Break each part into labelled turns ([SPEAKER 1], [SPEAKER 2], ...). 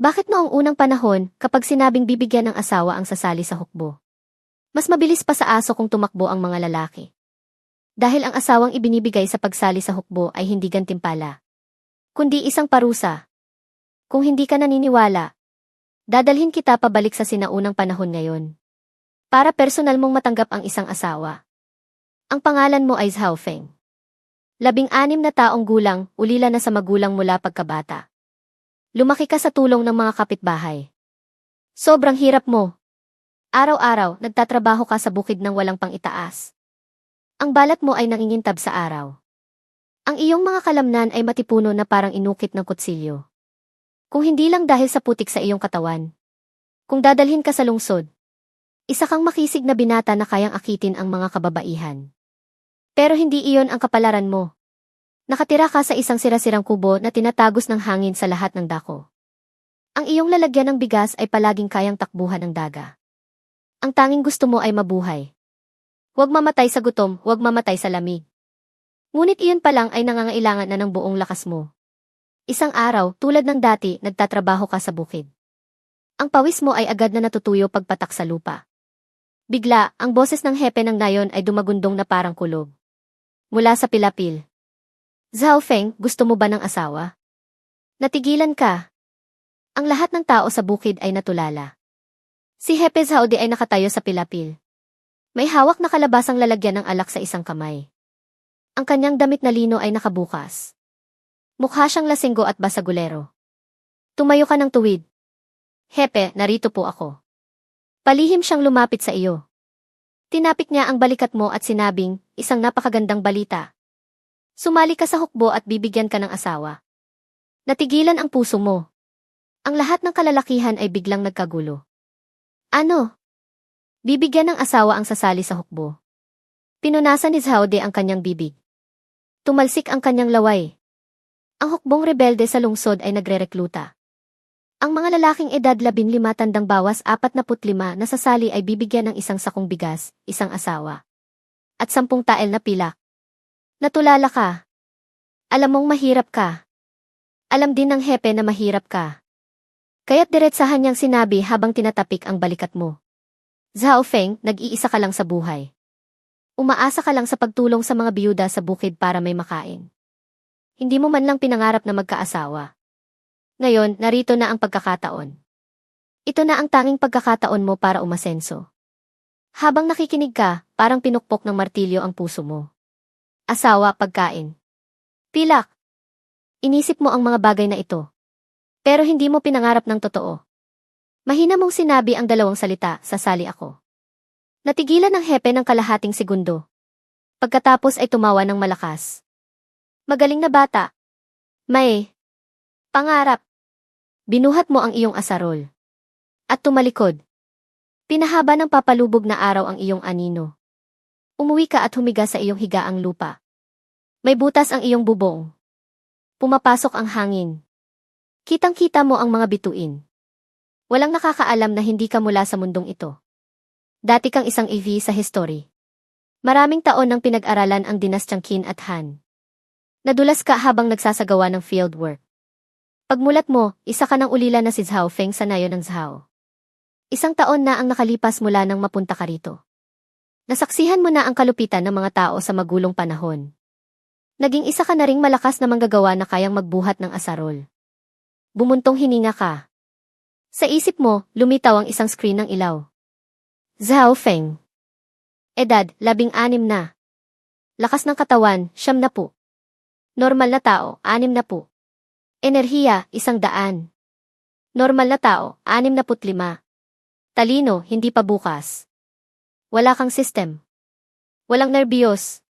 [SPEAKER 1] Bakit noong unang panahon, kapag sinabing bibigyan ng asawa ang sasali sa hukbo, mas mabilis pa sa aso kung tumakbo ang mga lalaki? Dahil ang asawang ibinibigay sa pagsali sa hukbo ay hindi gantimpala, kundi isang parusa. Kung hindi ka naniniwala, dadalhin kita pabalik sa sinaunang panahon ngayon, para personal mong matanggap ang isang asawa. Ang pangalan mo ay Zhao Feng. 16 na taong gulang, ulila na sa magulang mula pagkabata. Lumaki ka sa tulong ng mga kapitbahay. Sobrang hirap mo. Araw-araw, nagtatrabaho ka sa bukid ng walang pang-itaas. Ang balat mo ay nangingintab sa araw. Ang iyong mga kalamnan ay matipuno na parang inukit ng kutsilyo. Kung hindi lang dahil sa putik sa iyong katawan. Kung dadalhin ka sa lungsod, isa kang makisig na binata na kayang akitin ang mga kababaihan. Pero hindi iyon ang kapalaran mo. Nakatira ka sa isang sira-sirang kubo na tinatagos ng hangin sa lahat ng dako. Ang iyong lalagyan ng bigas ay palaging kayang takbuhan ng daga. Ang tanging gusto mo ay mabuhay. Huwag mamatay sa gutom, huwag mamatay sa lamig. Ngunit iyon pa lang ay nangangailangan na ng buong lakas mo. Isang araw, tulad ng dati, nagtatrabaho ka sa bukid. Ang pawis mo ay agad na natutuyo pagpatak sa lupa. Bigla, ang boses ng hepe ng nayon ay dumagundong na parang kulog. Mula sa pilapil. Zhao Feng, gusto mo ba ng asawa? Natigilan ka. Ang lahat ng tao sa bukid ay natulala. Si Hepe Zhao Di ay nakatayo sa pilapil. May hawak na kalabasang lalagyan ng alak sa isang kamay. Ang kanyang damit na lino ay nakabukas. Mukha siyang lasinggo at basagulero. Tumayo ka ng tuwid. Hepe, narito po ako. Palihim siyang lumapit sa iyo. Tinapik niya ang balikat mo at sinabing, isang napakagandang balita. Sumali ka sa hukbo at bibigyan ka ng asawa. Natigilan ang puso mo. Ang lahat ng kalalakihan ay biglang nagkagulo. Ano? Bibigyan ng asawa ang sasali sa hukbo. Pinunasan ni Zhao De ang kanyang bibig. Tumalsik ang kanyang laway. Ang hukbong rebelde sa lungsod ay nagrerekluta. Ang mga lalaking edad 15 tandang bawas 45 na sasali ay bibigyan ng isang sakong bigas, isang asawa, at 10 tael na pilak. Natulala ka. Alam mong mahirap ka. Alam din ng hepe na mahirap ka. Kaya't diretsahan niyang sinabi habang tinatapik ang balikat mo. Zhao Feng, nag-iisa ka lang sa buhay. Umaasa ka lang sa pagtulong sa mga biyuda sa bukid para may makain. Hindi mo man lang pinangarap na magkaasawa. Ngayon, narito na ang pagkakataon. Ito na ang tanging pagkakataon mo para umasenso. Habang nakikinig ka, parang pinukpok ng martilyo ang puso mo. Asawa, pagkain. Pilak. Inisip mo ang mga bagay na ito. Pero hindi mo pinangarap ng totoo. Mahina mong sinabi ang dalawang salita, sasali ako. Natigilan ng hepe ng kalahating segundo. Pagkatapos ay tumawa ng malakas. Magaling na bata. May pangarap. Binuhat mo ang iyong asarol. At tumalikod. Pinahaba ng papalubog na araw ang iyong anino. Umuwi ka at humiga sa iyong higaang lupa. May butas ang iyong bubong. Pumapasok ang hangin. Kitang-kita mo ang mga bituin. Walang nakakaalam na hindi ka mula sa mundong ito. Dati kang isang EV sa history. Maraming taon nang pinag-aralan ang dinastyang Qin at Han. Nadulas ka habang nagsasagawa ng fieldwork. Pagmulat mo, isa ka ng ulila na si Zhao Feng sa nayon ng Zhao. Isang taon na ang nakalipas mula nang mapunta ka rito. Nasaksihan mo na ang kalupitan ng mga tao sa magulong panahon. Naging isa ka na ring malakas na manggagawa na kayang magbuhat ng asarol. Bumuntong hininga ka. Sa isip mo, lumitaw ang isang screen ng ilaw. Zhao Feng. Edad, 16 na. Lakas ng katawan, 90. Normal na tao, 60. Enerhiya, 100. Normal na tao, 65. Talino, hindi pa bukas. Wala kang system. Walang nerbiyos.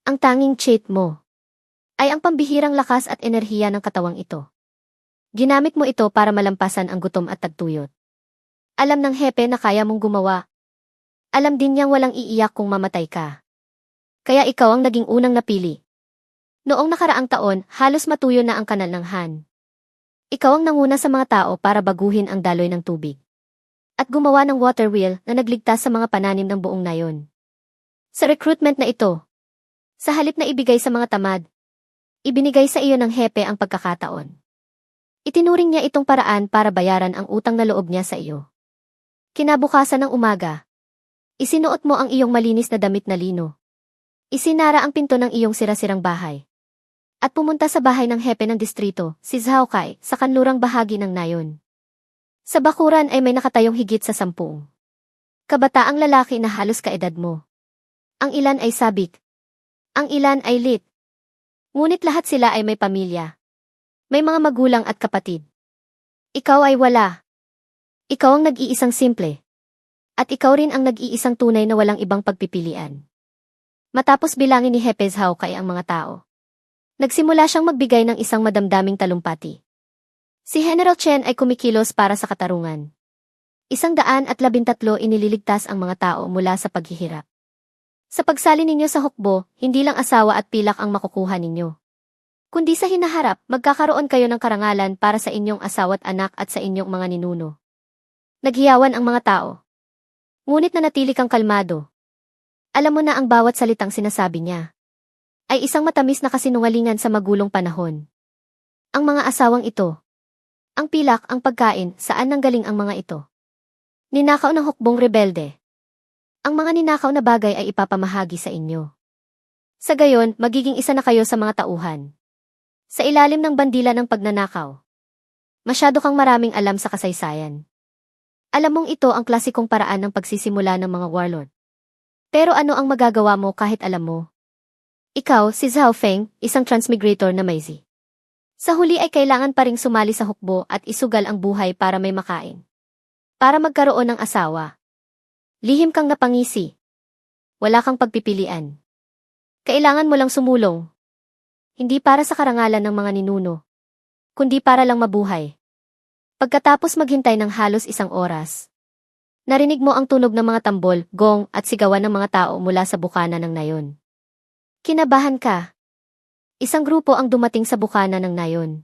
[SPEAKER 1] Ang tanging cheat mo ay ang pambihirang lakas at enerhiya ng katawang ito. Ginamit mo ito para malampasan ang gutom at tagtuyot. Alam ng hepe na kaya mong gumawa. Alam din niyang walang iiyak kung mamatay ka. Kaya ikaw ang naging unang napili. Noong nakaraang taon, halos matuyo na ang kanal ng Han. Ikaw ang nanguna sa mga tao para baguhin ang daloy ng tubig. At gumawa ng water wheel na nagligtas sa mga pananim ng buong nayon. Sa recruitment na ito, sa halip na ibigay sa mga tamad, ibinigay sa iyo ng hepe ang pagkakataon. Itinuring niya itong paraan para bayaran ang utang na loob niya sa iyo. Kinabukasan ng umaga, isinuot mo ang iyong malinis na damit na lino. Isinara ang pinto ng iyong sira-sirang bahay. At pumunta sa bahay ng hepe ng distrito, si Zhao Kai, sa kanlurang bahagi ng nayon. Sa bakuran ay may nakatayong higit sa 10 kabataang lalaki na halos kaedad mo. Ang ilan ay sabik. Ang ilan ay lit. Ngunit lahat sila ay may pamilya. May mga magulang at kapatid. Ikaw ay wala. Ikaw ang nag-iisang simple. At ikaw rin ang nag-iisang tunay na walang ibang pagpipilian. Matapos bilangin ni Hepe Zhao Kai ang mga tao, nagsimula siyang magbigay ng isang madamdaming talumpati. Si General Chen ay kumikilos para sa katarungan. 113 inililigtas ang mga tao mula sa paghihirap. Sa pagsali ninyo sa hukbo, hindi lang asawa at pilak ang makukuha ninyo. Kundi sa hinaharap, magkakaroon kayo ng karangalan para sa inyong asawa't anak at sa inyong mga ninuno. Naghiyawan ang mga tao. Ngunit nanatili kang kalmado. Alam mo na ang bawat salitang sinasabi niya ay isang matamis na kasinungalingan sa magulong panahon. Ang mga asawang ito, ang pilak, ang pagkain, saan nanggaling ang mga ito? Ninakaw ng hukbong rebelde. Ang mga ninakaw na bagay ay ipapamahagi sa inyo. Sa gayon, magiging isa na kayo sa mga tauhan. Sa ilalim ng bandila ng pagnanakaw. Masyado kang maraming alam sa kasaysayan. Alam mong ito ang klasikong paraan ng pagsisimula ng mga warlord. Pero ano ang magagawa mo kahit alam mo? Ikaw, si Zhao Feng, isang transmigrator na Maizi. Sa huli ay kailangan pa ring sumali sa hukbo at isugal ang buhay para may makain. Para magkaroon ng asawa. Lihim kang napangisi. Wala kang pagpipilian. Kailangan mo lang sumulong. Hindi para sa karangalan ng mga ninuno, kundi para lang mabuhay. Pagkatapos maghintay ng halos 1 oras, narinig mo ang tunog ng mga tambol, gong at sigawan ng mga tao mula sa bukana ng nayon. Kinabahan ka. Isang grupo ang dumating sa bukana ng nayon.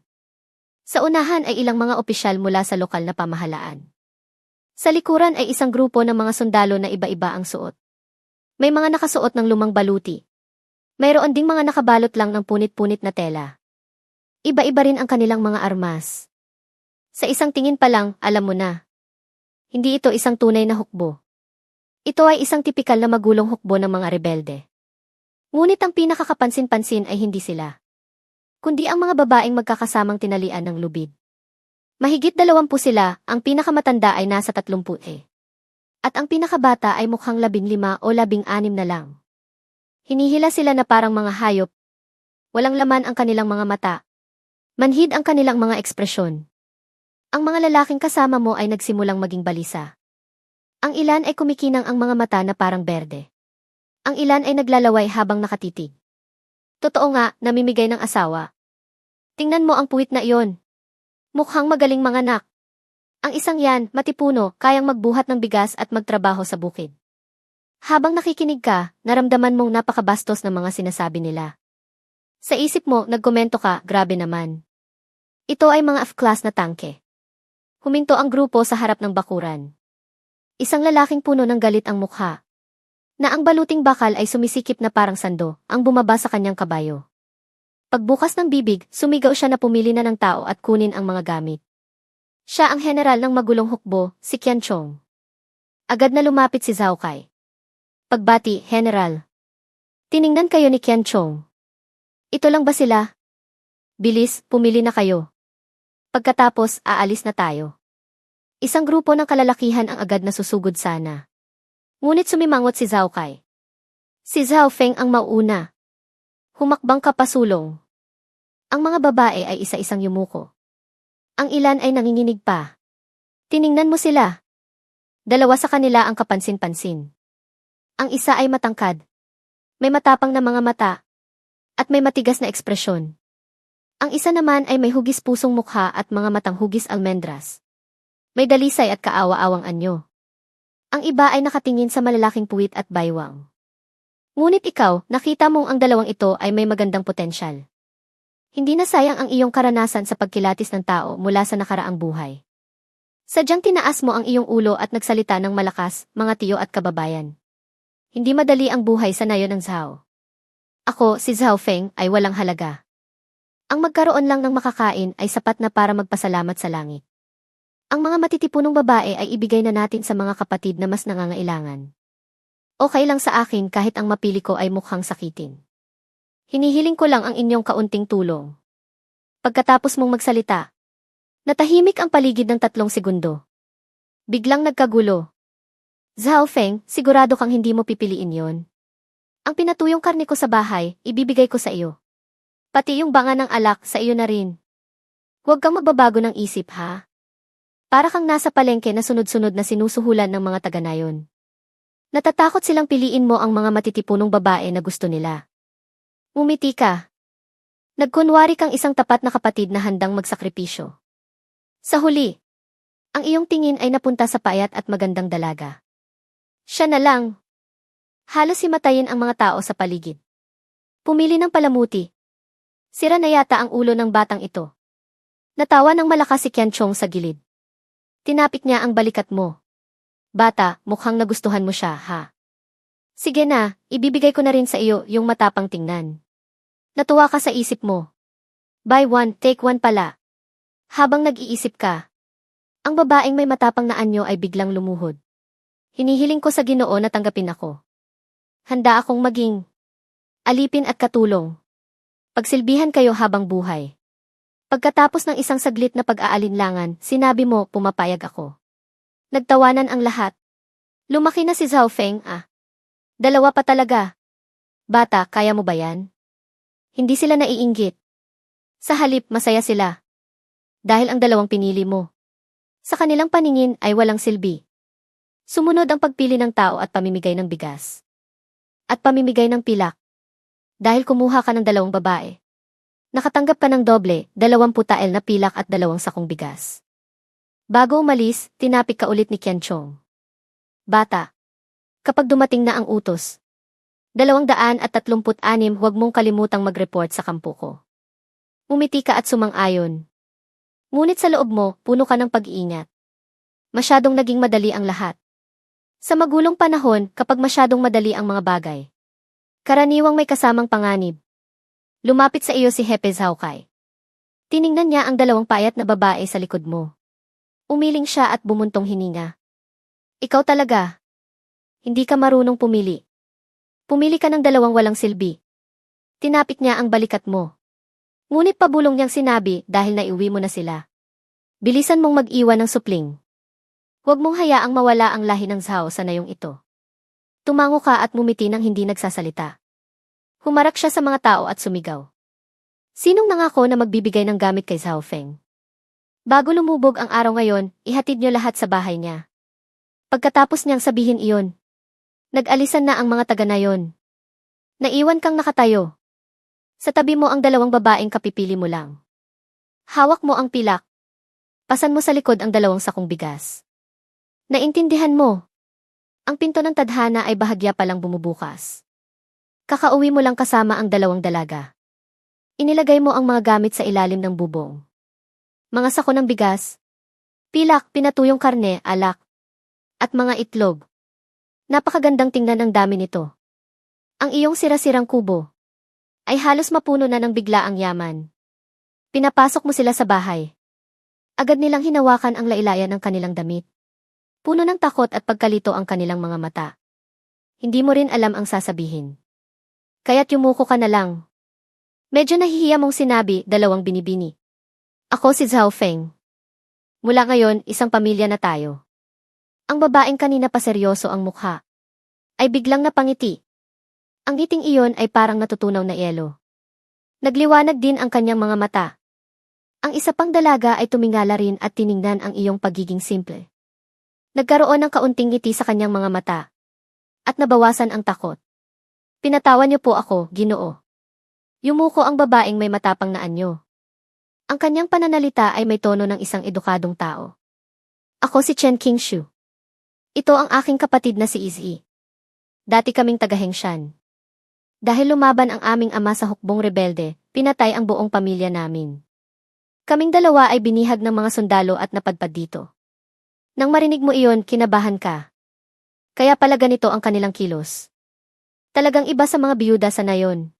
[SPEAKER 1] Sa unahan ay ilang mga opisyal mula sa lokal na pamahalaan. Sa likuran ay isang grupo ng mga sundalo na iba-iba ang suot. May mga nakasuot ng lumang baluti. Mayroon ding mga nakabalot lang ng punit-punit na tela. Iba-iba rin ang kanilang mga armas. Sa isang tingin pa lang, alam mo na. Hindi ito isang tunay na hukbo. Ito ay isang tipikal na magulong hukbo ng mga rebelde. Ngunit ang pinakakapansin-pansin ay hindi sila, kundi ang mga babaeng magkakasamang tinalian ng lubid. Mahigit 20 sila, ang pinakamatanda ay nasa 30 At ang pinakabata ay mukhang 15 o 16 na lang. Hinihila sila na parang mga hayop. Walang laman ang kanilang mga mata. Manhid ang kanilang mga ekspresyon. Ang mga lalaking kasama mo ay nagsimulang maging balisa. Ang ilan ay kumikinang ang mga mata na parang berde. Ang ilan ay naglalaway habang nakatitig. Totoo nga, namimigay ng asawa. Tingnan mo ang puwit na iyon. Mukhang magaling manganak. Ang isang yan, matipuno, kayang magbuhat ng bigas at magtrabaho sa bukid. Habang nakikinig ka, naramdaman mong napakabastos ng mga sinasabi nila. Sa isip mo, nagkomento ka, grabe naman. Ito ay mga F-class na tangke. Huminto ang grupo sa harap ng bakuran. Isang lalaking puno ng galit ang mukha, na ang baluting bakal ay sumisikip na parang sando, ang bumaba sa kanyang kabayo. Pagbukas ng bibig, sumigaw siya na pumili na ng tao at kunin ang mga gamit. Siya ang general ng magulong hukbo, si Qian Chong. Agad na lumapit si Zhao Kai. Pagbati, General. Tiningnan kayo ni Qian Chong. Ito lang ba sila? Bilis, pumili na kayo. Pagkatapos, aalis na tayo. Isang grupo ng kalalakihan ang agad na susugod sana. Ngunit sumimangot si Zhao Kai. Si Zhao Feng ang mauna. Humakbang kapasulong. Ang mga babae ay isa-isang yumuko. Ang ilan ay nanginginig pa. Tiningnan mo sila. 2 sa kanila ang kapansin-pansin. Ang isa ay matangkad. May matapang na mga mata. At may matigas na ekspresyon. Ang isa naman ay may hugis pusong mukha at mga matang hugis almendras. May dalisay at kaawa-awang anyo. Ang iba ay nakatingin sa malalaking puwit at baywang. Ngunit ikaw, nakita mong ang 2 ito ay may magandang potensyal. Hindi na sayang ang iyong karanasan sa pagkilatis ng tao mula sa nakaraang buhay. Sadyang tinaas mo ang iyong ulo at nagsalita ng malakas, mga tiyo at kababayan. Hindi madali ang buhay sa nayon ng Zhao. Ako, si Zhao Feng, ay walang halaga. Ang magkaroon lang ng makakain ay sapat na para magpasalamat sa langit. Ang mga matitipunong babae ay ibigay na natin sa mga kapatid na mas nangangailangan. Okay lang sa akin kahit ang mapili ko ay mukhang sakitin. Hinihiling ko lang ang inyong kaunting tulong. Pagkatapos mong magsalita, natahimik ang paligid ng 3 segundo. Biglang nagkagulo. Zhao Feng, sigurado kang hindi mo pipiliin yon. Ang pinatuyong karne ko sa bahay, ibibigay ko sa iyo. Pati yung banga ng alak sa iyo na rin. Huwag kang magbabago ng isip ha. Para kang nasa palengke na sunod-sunod na sinusuhulan ng mga taga-nayon. Natatakot silang piliin mo ang mga matitipunong babae na gusto nila. Umiti ka. Nagkunwari kang isang tapat na kapatid na handang magsakripisyo. Sa huli, ang iyong tingin ay napunta sa payat at magandang dalaga. Siya na lang. Halos himatayin ang mga tao sa paligid. Pumili ng palamuti. Sira na yata ang ulo ng batang ito. Natawa ng malakas si Qian Chong sa gilid. Tinapik niya ang balikat mo. Bata, mukhang nagustuhan mo siya, ha? Sige na, ibibigay ko na rin sa iyo yung matapang tingnan. Natuwa ka sa isip mo. Buy one, take one pala. Habang nag-iisip ka, ang babaeng may matapang na anyo ay biglang lumuhod. Hinihiling ko sa Ginoo na tanggapin ako. Handa akong maging alipin at katulong. Pagsilbihan kayo habang buhay. Pagkatapos ng isang saglit na pag-aalinlangan, sinabi mo, pumapayag ako. Nagtawanan ang lahat. Lumaki na si Zhao Feng, ah. 2 pa talaga. Bata, kaya mo ba yan? Hindi sila naiinggit. Sa halip, masaya sila. Dahil ang 2 pinili mo. Sa kanilang paningin ay walang silbi. Sumunod ang pagpili ng tao at pamimigay ng bigas. At pamimigay ng pilak. Dahil kumuha ka ng 2 babae. Nakatanggap ka ng doble, 20 tael na pilak at 2 sakong bigas. Bago umalis, tinapik ka ulit ni Qian Chong. Bata, kapag dumating na ang utos, 236, huwag mong kalimutang mag-report sa kampo ko. Umiti ka at sumang-ayon. Ngunit sa loob mo, puno ka ng pag-iingat. Masyadong naging madali ang lahat. Sa magulong panahon, kapag masyadong madali ang mga bagay, karaniwang may kasamang panganib. Lumapit sa iyo si Hepe Zhao Kai. Tiningnan niya ang 2 payat na babae sa likod mo. Umiling siya at bumuntong hininga. Ikaw talaga. Hindi ka marunong pumili. Pumili ka ng 2 walang silbi. Tinapik niya ang balikat mo. Ngunit pabulong niyang sinabi dahil naiuwi mo na sila. Bilisan mong mag-iwan ng supling. Huwag mong hayaang mawala ang lahi ng Zhao sa nayong ito. Tumango ka at mumiti nang hindi nagsasalita. Humarap siya sa mga tao at sumigaw. Sinong nangako na magbibigay ng gamit kay Zhao Feng? Bago lumubog ang araw ngayon, ihatid niyo lahat sa bahay niya. Pagkatapos niyang sabihin iyon, nag-alisan na ang mga taga-nayon. Naiwan kang nakatayo. Sa tabi mo ang 2 babaeng kapipili mo lang. Hawak mo ang pilak. Pasan mo sa likod ang 2 sakong bigas. Naintindihan mo. Ang pinto ng tadhana ay bahagya palang bumubukas. Kakauwi mo lang kasama ang 2 dalaga. Inilagay mo ang mga gamit sa ilalim ng bubong. Mga sako ng bigas, pilak, pinatuyong karne, alak, at mga itlog. Napakagandang tingnan ang dami nito. Ang iyong sira-sirang kubo ay halos mapuno na ng biglaang yaman. Pinapasok mo sila sa bahay. Agad nilang hinawakan ang lailayan ng kanilang damit. Puno ng takot at pagkalito ang kanilang mga mata. Hindi mo rin alam ang sasabihin. Kaya't yumuko ka na lang. Medyo nahihiya mong sinabi, 2 binibini. Ako si Zhao Feng. Mula ngayon, isang pamilya na tayo. Ang babaeng kanina pa seryoso ang mukha ay biglang napangiti. Ang ngiting iyon ay parang natutunaw na yelo. Nagliwanag din ang kanyang mga mata. Ang isa pang dalaga ay tumingala rin at tiningnan ang iyong pagiging simple. Nagkaroon ng kaunting ngiti sa kanyang mga mata. At nabawasan ang takot. Pinatawan niyo po ako, Ginoo. Yumuko ang babaeng may matapang na anyo. Ang kanyang pananalita ay may tono ng isang edukadong tao. Ako si Chen Qingshu. Ito ang aking kapatid na si Izhi. Dati kaming taga-Hengshan. Dahil lumaban ang aming ama sa hukbong rebelde, pinatay ang buong pamilya namin. Kaming 2 ay binihag ng mga sundalo at napadpad dito. Nang marinig mo iyon, kinabahan ka. Kaya pala ganito ang kanilang kilos. Talagang iba sa mga biyuda sa nayon.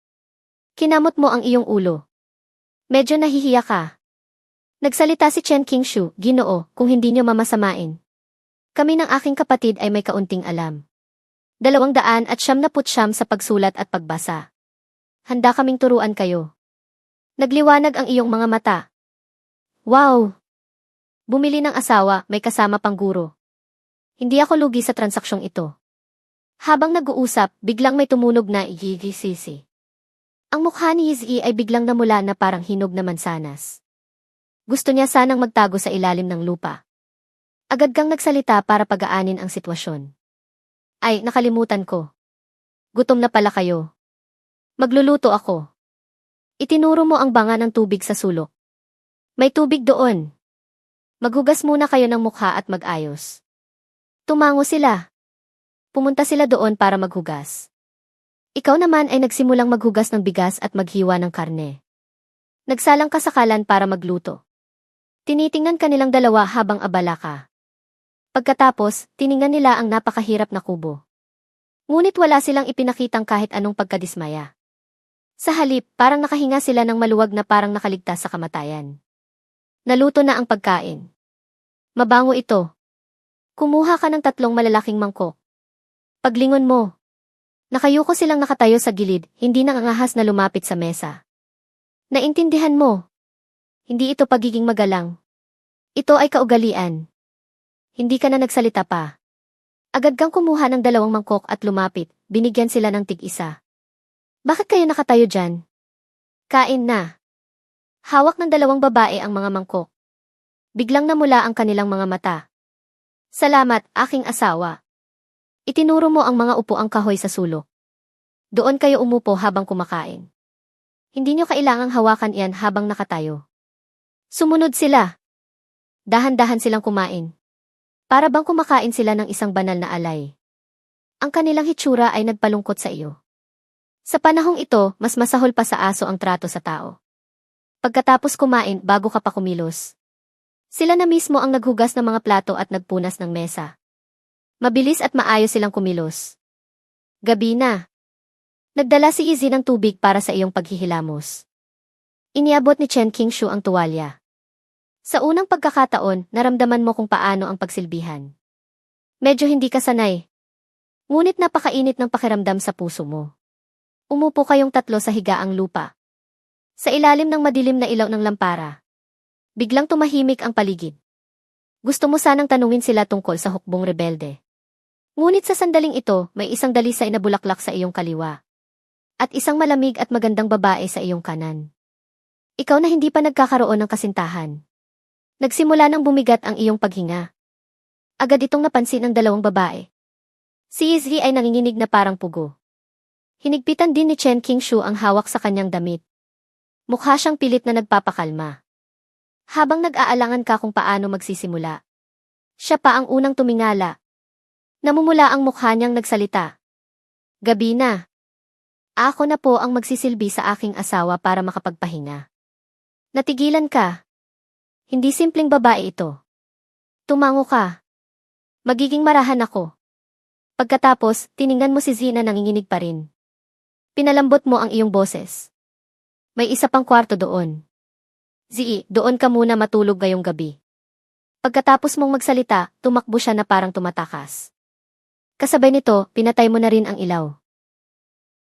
[SPEAKER 1] Kinamot mo ang iyong ulo. Medyo nahihiya ka. Nagsalita si Chen Qingshu, Ginoo, kung hindi niyo mamasamain. Kami ng aking kapatid ay may kaunting alam. 279 sa pagsulat at pagbasa. Handa kaming turuan kayo. Nagliwanag ang iyong mga mata. Wow! Bumili ng asawa, may kasama pang guro. Hindi ako lugi sa transaksyong ito. Habang nag-uusap, biglang may tumunog na igigisisi. Ang mukha ni Yi ay biglang namula na parang hinog na mansanas. Gusto niya sanang magtago sa ilalim ng lupa. Agad kang nagsalita para pagaanin ang sitwasyon. Ay, nakalimutan ko. Gutom na pala kayo. Magluluto ako. Itinuro mo ang banga ng tubig sa sulok. May tubig doon. Maghugas muna kayo ng mukha at mag-ayos. Tumango sila. Pumunta sila doon para maghugas. Ikaw naman ay nagsimulang maghugas ng bigas at maghiwa ng karne. Nagsalang kasakalan para magluto. Tinitingnan kanilang dalawa habang abala ka. Pagkatapos, tiningnan nila ang napakahirap na kubo. Ngunit wala silang ipinakitang kahit anong pagkadismaya. Sa halip, parang nakahinga sila ng maluwag na parang nakaligtas sa kamatayan. Naluto na ang pagkain. Mabango ito. Kumuha ka ng 3 malalaking mangkok. Paglingon mo. Nakayuko silang nakatayo sa gilid, hindi nangangahas na lumapit sa mesa. Naintindihan mo. Hindi ito pagiging magalang. Ito ay kaugalian. Hindi ka na nagsalita pa. Agad kang kumuha ng 2 mangkok at lumapit, binigyan sila ng tig-isa. Bakit kayo nakatayo dyan? Kain na. Hawak ng 2 babae ang mga mangkok. Biglang namula ang kanilang mga mata. Salamat, aking asawa. Itinuro mo ang mga upuang kahoy sa sulok. Doon kayo umupo habang kumakain. Hindi nyo kailangang hawakan iyan habang nakatayo. Sumunod sila. Dahan-dahan silang kumain. Para bang kumakain sila ng isang banal na alay. Ang kanilang hitsura ay nagpalungkot sa iyo. Sa panahong ito, mas masahol pa sa aso ang trato sa tao. Pagkatapos kumain bago ka pa kumilos. Sila na mismo ang naghugas ng mga plato at nagpunas ng mesa. Mabilis at maayos silang kumilos. Gabi na. Nagdala si Izzy ng tubig para sa iyong paghihilamos. Iniabot ni Chen Qingshu ang tuwalya. Sa unang pagkakataon, naramdaman mo kung paano ang pagsilbihan. Medyo hindi ka sanay. Ngunit napakainit ng pakiramdam sa puso mo. Umupo kayong 3 sa higaang lupa. Sa ilalim ng madilim na ilaw ng lampara. Biglang tumahimik ang paligid. Gusto mo sanang tanungin sila tungkol sa hukbong rebelde. Ngunit sa sandaling ito, may isang dalisay na bulaklak sa iyong kaliwa. At isang malamig at magandang babae sa iyong kanan. Ikaw na hindi pa nagkakaroon ng kasintahan. Nagsimula nang bumigat ang iyong paghinga. Agad itong napansin ng 2 babae. Si Izzy ay nanginginig na parang pugo. Hinigpitan din ni Chen Qingshu ang hawak sa kanyang damit. Mukha siyang pilit na nagpapakalma. Habang nag-aalangan ka kung paano magsisimula. Siya pa ang unang tumingala. Namumula ang mukha niyang nagsalita. Gabi na. Ako na po ang magsisilbi sa aking asawa para makapagpahinga. Natigilan ka. Hindi simpleng babae ito. Tumango ka. Magiging marahan ako. Pagkatapos, tiningnan mo si Zina nanginginig pa rin. Pinalambot mo ang iyong boses. May isa pang kwarto doon. Zi, doon ka muna matulog ngayong gabi. Pagkatapos mong magsalita, tumakbo siya na parang tumatakas. Kasabay nito, pinatay mo na rin ang ilaw.